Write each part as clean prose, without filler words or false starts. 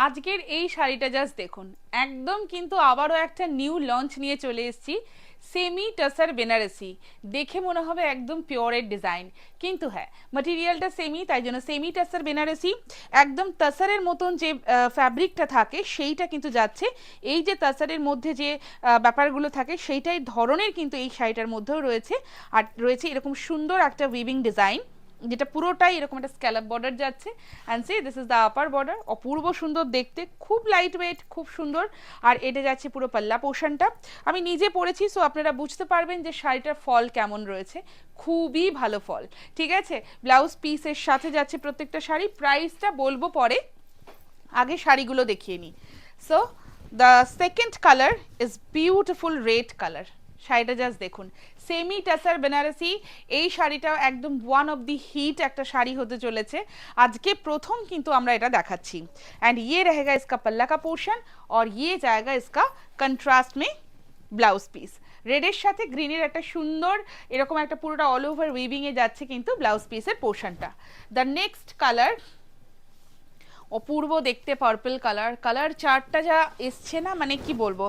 আজকের এই শাড়িটা জাস্ট দেখুন, একদম কিন্তু আবারও একটা নিউ লঞ্চ নিয়ে চলে এসেছি। সেমি টাসার বেনারসি, দেখে মনে হবে একদম পিওরের ডিজাইন, কিন্তু হ্যাঁ মাটেরিয়ালটা সেমি, তাই জন্য সেমি টাসার বেনারসি। একদম তাসারের মতন যে ফ্যাব্রিকটা থাকে সেইটা কিন্তু যাচ্ছে, এই যে তাসারের মধ্যে যে ব্যাপারগুলো থাকে সেইটাই ধরনের কিন্তু এই শাড়িটার মধ্যেও রয়েছে। আর রয়েছে এরকম সুন্দর একটা উইভিং ডিজাইন, যেটা পুরোটাই এরকম একটা স্ক্যালপ বর্ডার যাচ্ছে। And see this is the upper border, অপূর্ব সুন্দর দেখতে, খুব লাইট ওয়েট, খুব সুন্দর। আর এটা যাচ্ছে পুরো পাল্লা পোর্শনটা। আমি নিজে পরেছি, সো আপনারা বুঝতে পারবেন যে শাড়িটার ফল কেমন রয়েছে, খুবই ভালো ফল। ঠিক আছে, ব্লাউজ পিসের সাথে যাচ্ছে প্রত্যেকটা শাড়ি। প্রাইসটা বলবো পরে, আগে শাড়িগুলো দেখিয়ে নিই। So the second colour is beautiful red colour. শাড়িটা জাস্ট দেখুন, সেমি টাসার বেনারসি। এই শাড়িটাও একদম ওয়ান অফ দি হিট একটা শাড়ি হতে চলেছে, আজকে প্রথম কিন্তু আমরা এটা দেখাচ্ছি। एंड ये रहेगा इसका पल्ला का पोर्शन और ये जाएगा इसका कंट्रास्ट में ব্লাউজ পিস। রেডের সাথে গ্রিনের একটা সুন্দর এরকম একটা পুরোটা অল ওভার উইভিং এ যাচ্ছে কিন্তু ব্লাউজ পিসের পোর্শনটা। দ্য নেক্সট কালার অপূর্ব দেখতে, পার্পল কালার। কালার চার্টটা যা এসছে না, মানে কি বলবো,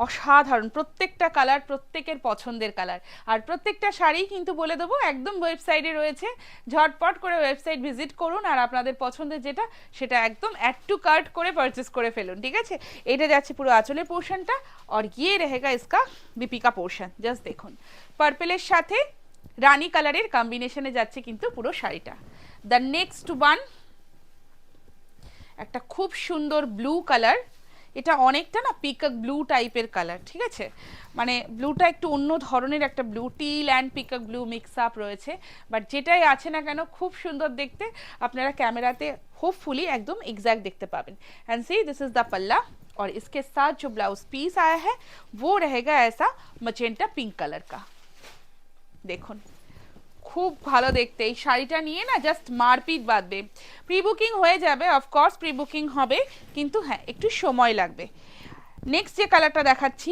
অসাধারণ। প্রত্যেকটা কালার প্রত্যেকের পছন্দের কালার। আর প্রত্যেকটা শাড়ি কিন্তু বলে দেবো একদম ওয়েবসাইটে রয়েছে, ঝটপট করে ওয়েবসাইট ভিজিট করুন আর আপনাদের পছন্দের যেটা সেটা একদম অ্যাড টু কার্ট করে পারচেস করে ফেলুন। ঠিক আছে, এটা যাচ্ছে পুরো আঁচলের পোর্শনটা। আর গিয়ে रहेगा इसका দীপিকা পোর্শন। জাস্ট দেখুন, পার্পলের সাথে রানী কালারের কম্বিনেশনে যাচ্ছে কিন্তু পুরো শাড়িটা। দ্য নেক্সট ওয়ান একটা খুব সুন্দর ব্লু কালার। এটা অনেকটা না পিকক ব্লু টাইপের কালার। ঠিক আছে, মানে ব্লুটা একটু অন্য ধরনের একটা blue, till and peacock blue mix up রয়েছে, বাট যেটাই আছে না কেন খুব সুন্দর দেখতে। আপনারা ক্যামেরাতে होपफुली एकदम एग्जैक्ट देखते पाবেন। And see this is the palla और इसके साथ जो ब्लाउज पीस आया है वो रहेगा ऐसा मजेंटा पिंक कलर का। দেখুন খুব ভালো দেখতে। এই শাড়িটা নিয়ে না জাস্ট মারপিট বাঁধবে। প্রি বুকিং হয়ে যাবে, অফকোর্স প্রি বুকিং হবে, কিন্তু হ্যাঁ একটু সময় লাগবে। নেক্সট যে কালারটা দেখাচ্ছি,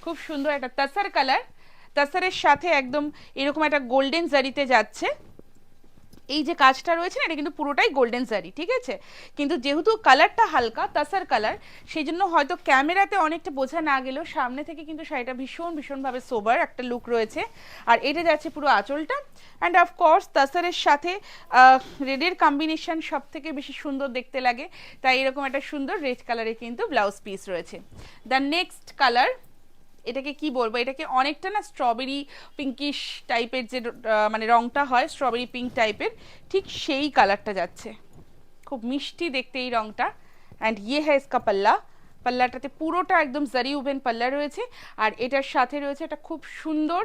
খুব সুন্দর একটা তাসার কালার। তাসারের সাথে একদম এরকম একটা গোল্ডেন জারিতে যাচ্ছে। এই যে কাজটা রয়েছে না, এটা কিন্তু পুরোটাই গোল্ডেন জারি। ঠিক আছে, কিন্তু যেহেতু কালারটা হালকা তাসার কালার, সেই জন্য হয়তো ক্যামেরাতে অনেকটা বোঝা না গেলেও সামনে থেকে কিন্তু শাড়িটা ভীষণ ভীষণভাবে সোবার একটা লুক রয়েছে। আর এটা যাচ্ছে পুরো আঁচলটা। অ্যান্ড অফকোর্স তাসারের সাথে রেডের কম্বিনেশন সব থেকে বেশি সুন্দর দেখতে লাগে, তাই এরকম একটা সুন্দর রেড কালারে কিন্তু ব্লাউজ পিস রয়েছে। দ্য নেক্সট কালার, এটাকে কি বলবো, এটাকে অনেকটা না স্ট্রবেরি পিঙ্কিশ টাইপের যে মানে রংটা হয় স্ট্রবেরি পিঙ্ক টাইপের, ঠিক সেই কালারটা যাচ্ছে। খুব মিষ্টি দেখতে এই রংটা। অ্যান্ড ইয়ে হ্যাঁ ইসকা পাল্লা। পাল্লাটাতে পুরোটা একদম জারি উভেন পাল্লা রয়েছে। আর এটার সাথে রয়েছে একটা খুব সুন্দর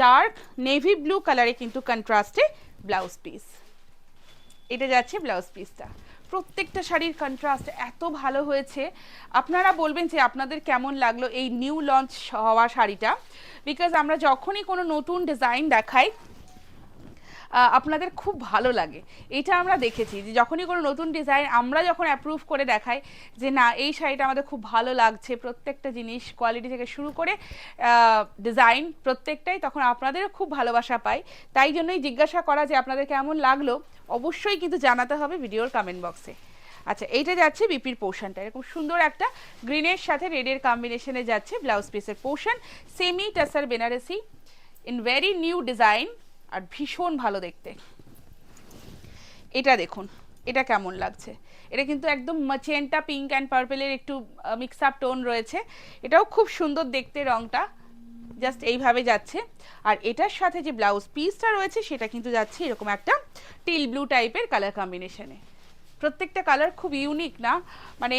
ডার্ক নেভি ব্লু কালারে কিন্তু কন্ট্রাস্টে ব্লাউজ পিস। এটা যাচ্ছে ব্লাউজ পিসটা। প্রত্যেকটা শাড়ির কন্ট্রাস্ট এত ভালো হয়েছে, আপনারা বলবেন যে আপনাদের কেমন লাগলো এই নিউ লঞ্চ হওয়া শাড়িটা। বিকজ আমরা যখনই কোনো নতুন ডিজাইন দেখাই আপনাদের খুব ভালো লাগে। এটা আমরা দেখেছি যে যখনই কোনো নতুন ডিজাইন আমরা যখন অ্যাপ্রুভ করে দেখাই যে না এই শাড়িটা আমাদের খুব ভালো লাগছে, প্রত্যেকটা জিনিস কোয়ালিটি থেকে শুরু করে ডিজাইন প্রত্যেকটাই, তখন আপনাদেরও খুব ভালোবাসা পাই। তাই জন্যই জিজ্ঞাসা করা যে আপনাদের কেমন লাগলো, অবশ্যই কিন্তু জানাতে হবে ভিডিওর কমেন্ট বক্সে। আচ্ছা, এইটা যাচ্ছে বিপির পোর্শনটা, এরকম সুন্দর একটা গ্রিনের সাথে রেডের কম্বিনেশনে যাচ্ছে ব্লাউজ পিসের portion. Semi tussar Banarasi in very new design, আর ভীষণ ভালো দেখতে। এটা দেখুন এটা কেমন লাগছে, এটা কিন্তু একদম ম্যাজেন্টা পিঙ্ক অ্যান্ড পার্পলের একটু মিক্স আপ টোন রয়েছে। এটাও খুব সুন্দর দেখতে, রংটা জাস্ট এইভাবে যাচ্ছে। আর এটার সাথে যে ব্লাউজ পিসটা রয়েছে সেটা কিন্তু যাচ্ছে এরকম একটা টিল ব্লু টাইপের কালার কম্বিনেশনে। প্রত্যেকটা কালার খুব ইউনিক না, মানে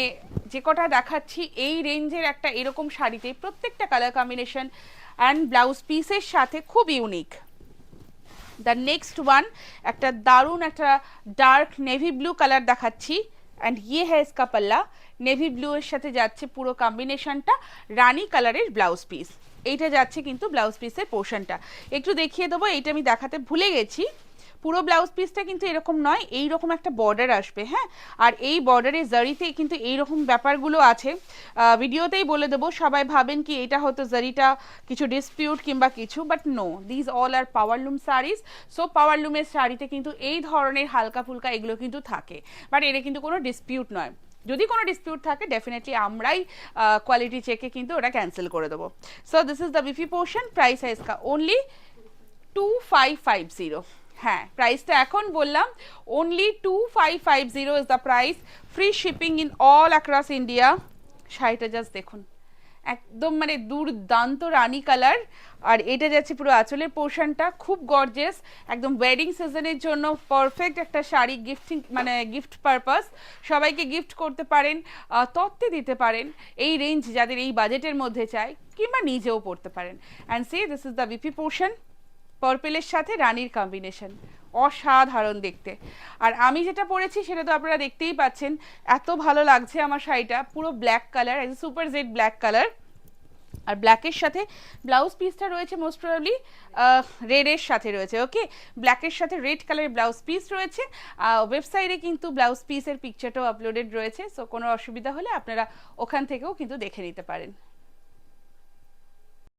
যে কটা দেখাচ্ছি এই রেঞ্জের একটা এরকম শাড়িতে প্রত্যেকটা কালার কম্বিনেশন অ্যান্ড ব্লাউজ পিসের সাথে খুব ইউনিক। দ্য নেক্সট ওয়ান একটা দারুণ একটা ডার্ক নেভি ব্লু কালার দেখাচ্ছি। অ্যান্ড ইয়ে হ্যাঁ ইসকা পাল্লা। নেভি ব্লু এর সাথে যাচ্ছে পুরো কম্বিনেশনটা রানী কালারের ব্লাউজ পিস। এইটা যাচ্ছে কিন্তু ব্লাউজ পিসের পোর্শনটা। একটু দেখিয়ে দেবো, এইটা আমি দেখাতে ভুলে গেছি। পুরো ব্লাউজ পিসটা কিন্তু এরকম নয়, এই রকম একটা বর্ডার আসবে। হ্যাঁ, আর এই বর্ডারের জারিতে কিন্তু এইরকম ব্যাপারগুলো আছে, ভিডিওতেই বলে দেবো। সবাই ভাবেন কি এটা হয়তো জারিটা কিছু ডিসপিউট কিংবা কিছু, but no, these all are powerloom saris. So পাওয়ারলুমের শাড়িতে কিন্তু এই ধরনের হালকা ফুলকা এগুলো কিন্তু থাকে, বাট এটা কিন্তু কোনো ডিসপিউট নয়। যদি কোনো ডিসপিউট থাকে ডেফিনেটলি আমরাই কোয়ালিটি চেকে কিন্তু ওটা ক্যান্সেল করে দেবো। সো দিস ইজ দ্য বিফি পোর্শন, প্রাইস है इसका ओनली 2550। হ্যাঁ প্রাইসটা এখন বললাম only 2550 is the price, free shipping in all across India. শাড়িটা জাস্ট দেখুন, একদম মানে দুর্দান্ত রানী কালার, আর এটা যাচ্ছে পুরো আঁচলের পোর্শনটা, খুব গর্জিয়াস, একদম ওয়েডিং সিজনের জন্য পারফেক্ট একটা শাড়ি, গিফটিং মানে গিফট পারপাস, সবাইকে গিফট করতে পারেন, তত্ত্বে দিতে পারেন, এই রেঞ্জ যাদের এই বাজেটের মধ্যে চাই, কিংবা নিজেও পড়তে পারেন। And see this is the বিপি পোর্শন, পার্পেলের সাথে রানীর কম্বিনেশন, অসাধারণ দেখতে। আর আমি যেটা পরেছি সেটা তো আপনারা দেখতেই পাচ্ছেন, এত ভালো লাগছে আমার শাড়িটা, পুরো black colour, super jet black colour, আর ব্ল্যাকের সাথে ব্লাউজ পিসটা রয়েছে মোস্ট প্রবাবলি রেডের সাথে রয়েছে। ওকে, ব্ল্যাকের সাথে রেড কালারের ব্লাউজ পিস রয়েছে। ওয়েবসাইটে কিন্তু ব্লাউজ পিসের পিকচারটাও আপলোডেড রয়েছে, সো কোনো অসুবিধা হলে আপনারা ওখান থেকেও কিন্তু দেখে নিতে পারেন।